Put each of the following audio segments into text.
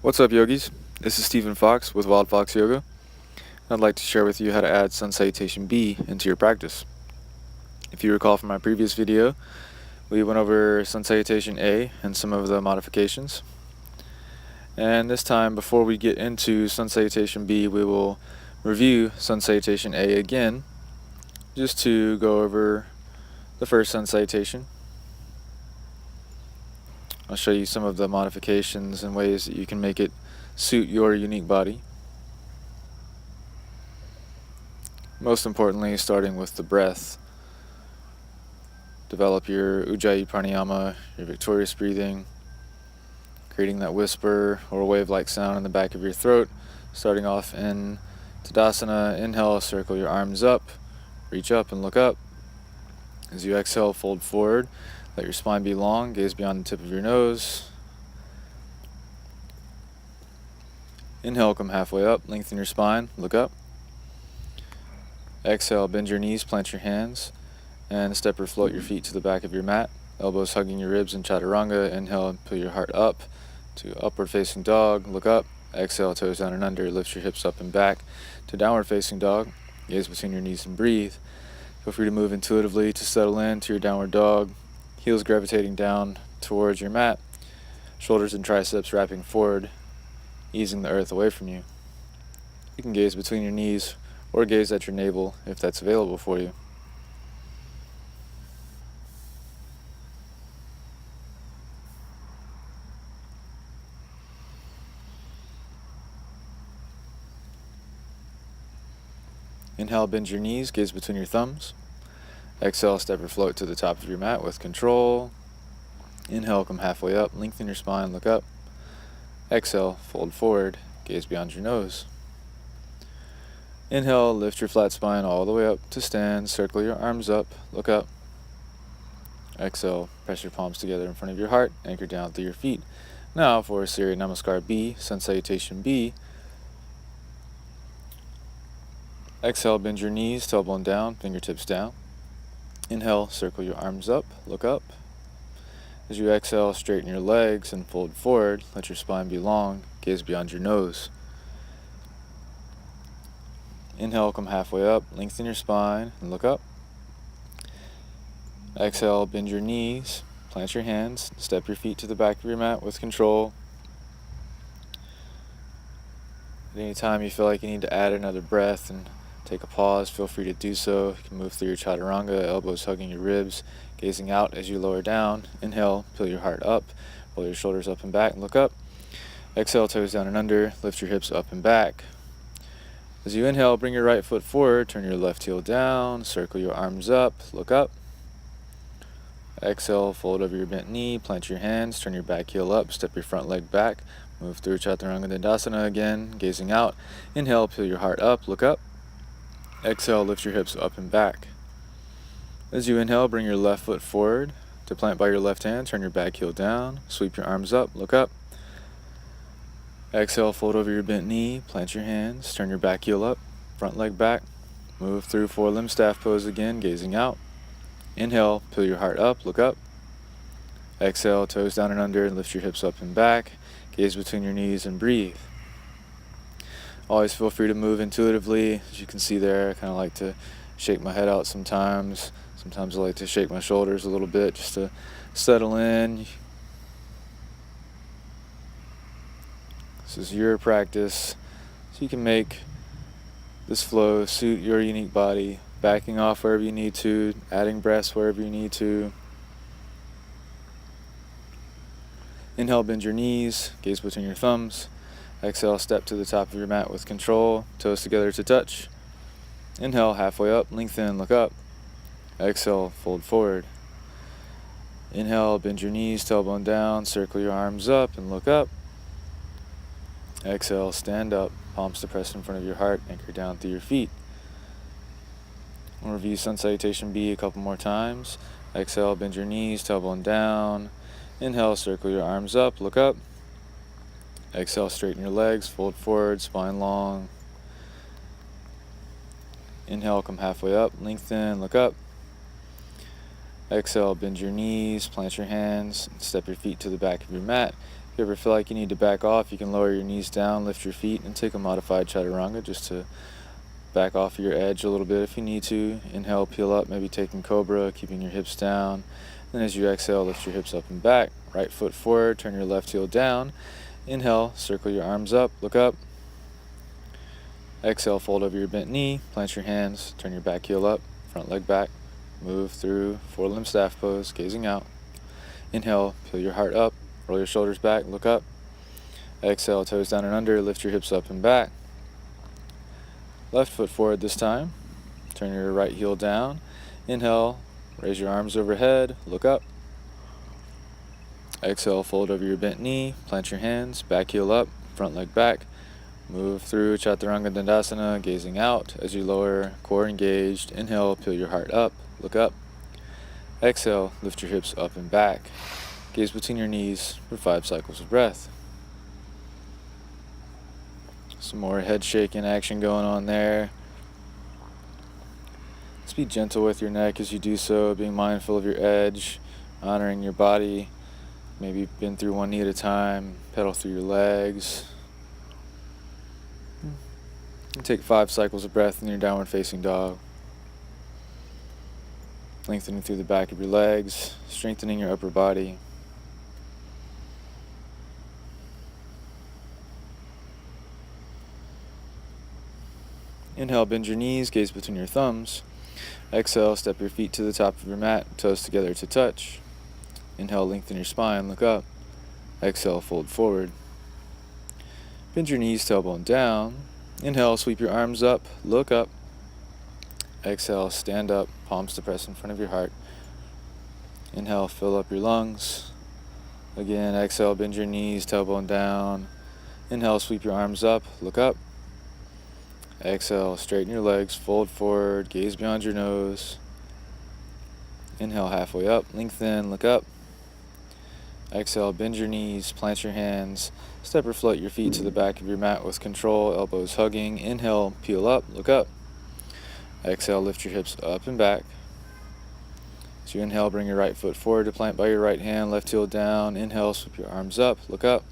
What's up, yogis? This is Stephen Fox with Wild Fox Yoga. I'd like to share with you how to add Sun Salutation B into your practice. If you recall from my previous video, we went over Sun Salutation A and some of the modifications. And this time, before we get into Sun Salutation B, we will review Sun Salutation A again, just to go over the first Sun Salutation. I'll show you some of the modifications and ways that you can make it suit your unique body. Most importantly, starting with the breath. Develop your Ujjayi Pranayama, your victorious breathing, creating that whisper or wave-like sound in the back of your throat. Starting off in Tadasana, inhale, circle your arms up, reach up and look up. As you exhale, fold forward, let your spine be long, gaze beyond the tip of your nose. Inhale, come halfway up, lengthen your spine, look up. Exhale, bend your knees, plant your hands, and step or float your feet to the back of your mat. Elbows hugging your ribs in Chaturanga. Inhale and pull your heart up to upward facing dog, look up. Exhale, toes down and under, lift your hips up and back to downward facing dog. Gaze between your knees and breathe. Feel free to move intuitively to settle into your downward dog. Heels gravitating down towards your mat. Shoulders and triceps wrapping forward, easing the earth away from you. You can gaze between your knees or gaze at your navel if that's available for you. Inhale, bend your knees, gaze between your thumbs. Exhale, step or float to the top of your mat with control. Inhale, come halfway up, lengthen your spine, look up. Exhale, fold forward, gaze beyond your nose. Inhale, lift your flat spine all the way up to stand, circle your arms up, look up. Exhale, press your palms together in front of your heart, anchor down through your feet. Now for Surya Namaskara B, Sun Salutation B. Exhale, bend your knees, tailbone down, fingertips down. Inhale, circle your arms up, look up. As you exhale, straighten your legs and fold forward. Let your spine be long, gaze beyond your nose. Inhale, come halfway up, lengthen your spine and look up. Exhale, bend your knees, plant your hands, step your feet to the back of your mat with control. At any time you feel like you need to add another breath and take a pause, feel free to do so. You can move through your Chaturanga, elbows hugging your ribs, gazing out as you lower down. Inhale, peel your heart up, roll your shoulders up and back and look up. Exhale, toes down and under, lift your hips up and back. As you inhale, bring your right foot forward, turn your left heel down, circle your arms up, look up. Exhale, fold over your bent knee, plant your hands, turn your back heel up, step your front leg back, move through Chaturanga Dandasana again, gazing out. Inhale, peel your heart up, look up. Exhale, lift your hips up and back. As you inhale, bring your left foot forward to plant by your left hand, turn your back heel down, sweep your arms up, look up. Exhale, fold over your bent knee, plant your hands, turn your back heel up, front leg back, move through four-limb staff pose again, gazing out. Inhale, peel your heart up, look up. Exhale, toes down and under, and lift your hips up and back, gaze between your knees and breathe. Always feel free to move intuitively. As you can see there, I kind of like to shake my head out sometimes. Sometimes I like to shake my shoulders a little bit just to settle in. This is your practice, so you can make this flow suit your unique body, backing off wherever you need to, adding breaths wherever you need to. Inhale, bend your knees, gaze between your thumbs. Exhale, step to the top of your mat with control, toes together to touch. Inhale, halfway up, lengthen, look up. Exhale, fold forward. Inhale, bend your knees, tailbone down, circle your arms up and look up. Exhale, stand up, palms depressed in front of your heart, anchor down through your feet. We'll review Sun Salutation B a couple more times. Exhale, bend your knees, tailbone down. Inhale, circle your arms up, look up. Exhale, straighten your legs, fold forward, spine long. Inhale, come halfway up, lengthen, look up. Exhale, bend your knees, plant your hands, step your feet to the back of your mat. If you ever feel like you need to back off, you can lower your knees down, lift your feet, and take a modified chaturanga just to back off your edge a little bit if you need to. Inhale, peel up, maybe taking cobra, keeping your hips down. Then as you exhale, lift your hips up and back. Right foot forward, turn your left heel down. Inhale, circle your arms up, look up. Exhale, fold over your bent knee, plant your hands, turn your back heel up, front leg back. Move through four-limb staff pose, gazing out. Inhale, peel your heart up, roll your shoulders back, look up. Exhale, toes down and under, lift your hips up and back. Left foot forward this time. Turn your right heel down. Inhale, raise your arms overhead, look up. Exhale, fold over your bent knee, plant your hands, back heel up, front leg back. Move through Chaturanga Dandasana, gazing out as you lower, core engaged. Inhale, peel your heart up, look up. Exhale, lift your hips up and back. Gaze between your knees for 5 cycles of breath. Some more head shaking action going on there. Just be gentle with your neck as you do so, being mindful of your edge, honoring your body. Maybe bend through one knee at a time, pedal through your legs. And take 5 cycles of breath in your downward facing dog. Lengthening through the back of your legs, strengthening your upper body. Inhale, bend your knees, gaze between your thumbs. Exhale, step your feet to the top of your mat, toes together to touch. Inhale, lengthen your spine, look up. Exhale, fold forward. Bend your knees, tailbone down. Inhale, sweep your arms up, look up. Exhale, stand up, palms to press in front of your heart. Inhale, fill up your lungs. Again, exhale, bend your knees, tailbone down. Inhale, sweep your arms up, look up. Exhale, straighten your legs, fold forward, gaze beyond your nose. Inhale, halfway up, lengthen, look up. Exhale, bend your knees, plant your hands, step or float your feet to the back of your mat with control, elbows hugging. Inhale, peel up, look up. Exhale, lift your hips up and back. As you inhale, bring your right foot forward to plant by your right hand, left heel down. Inhale, sweep your arms up, look up.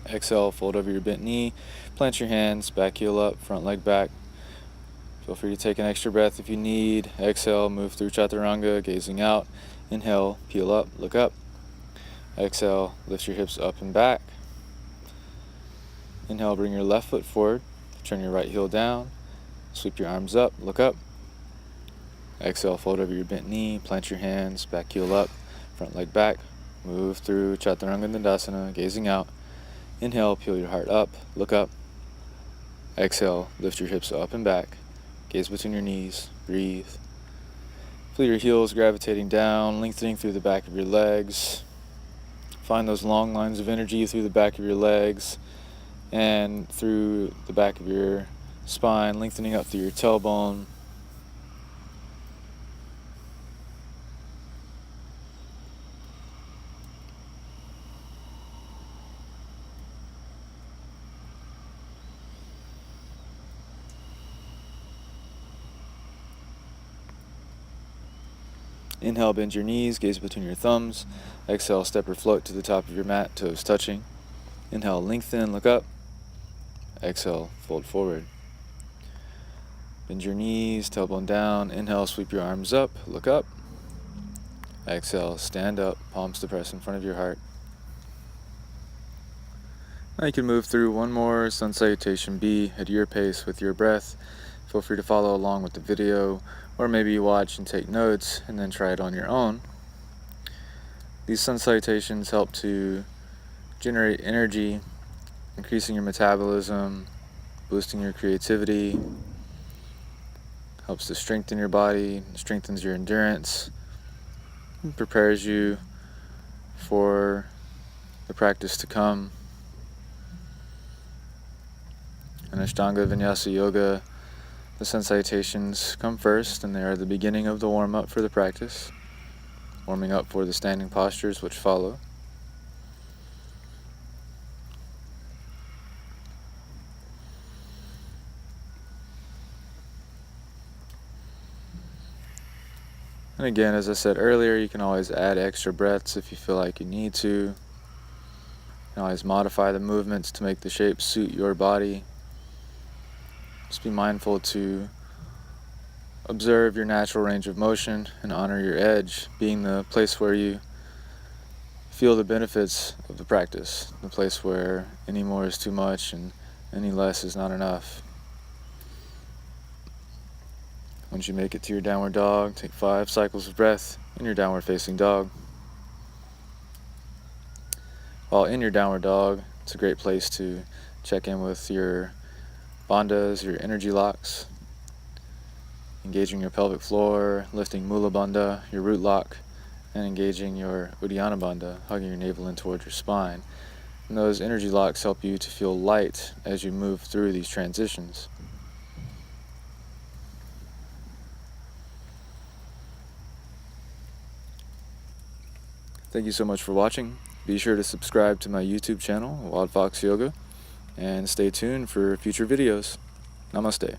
Exhale, fold over your bent knee, plant your hands, back heel up, front leg back. Feel free to take an extra breath if you need. Exhale, move through Chaturanga, gazing out. Inhale, peel up, look up. Exhale, lift your hips up and back. Inhale, bring your left foot forward, turn your right heel down, sweep your arms up, look up. Exhale, fold over your bent knee, plant your hands, back heel up, front leg back. Move through Chaturanga Dandasana, gazing out. Inhale, peel your heart up, look up. Exhale, lift your hips up and back. Gaze between your knees, breathe. Feel your heels gravitating down, lengthening through the back of your legs. Find those long lines of energy through the back of your legs and through the back of your spine, lengthening up through your tailbone. Inhale, bend your knees, gaze between your thumbs. Exhale, step or float to the top of your mat, toes touching. Inhale, lengthen, look up. Exhale, fold forward. Bend your knees, tailbone down. Inhale, sweep your arms up, look up. Exhale, stand up, palms to press in front of your heart. Now you can move through one more Sun Salutation B at your pace with your breath. Feel free to follow along with the video, or maybe you watch and take notes and then try it on your own. These sun salutations help to generate energy, increasing your metabolism, boosting your creativity, helps to strengthen your body, strengthens your endurance, and prepares you for the practice to come. In Ashtanga Vinyasa Yoga, the sun salutations come first, and they are the beginning of the warm-up for the practice, warming up for the standing postures which follow. And again, as I said earlier, you can always add extra breaths if you feel like you need to. can always modify the movements to make the shape suit your body. Just be mindful to observe your natural range of motion and honor your edge, being the place where you feel the benefits of the practice, the place where any more is too much and any less is not enough. Once you make it to your downward dog, take 5 cycles of breath in your downward facing dog. While in your downward dog, it's a great place to check in with your bandhas, your energy locks, engaging your pelvic floor, lifting Mula Bandha, your root lock, and engaging your Uddiyana Bandha, hugging your navel in towards your spine. And those energy locks help you to feel light as you move through these transitions. Thank you so much for watching. Be sure to subscribe to my YouTube channel, Wild Fox Yoga, and stay tuned for future videos. Namaste.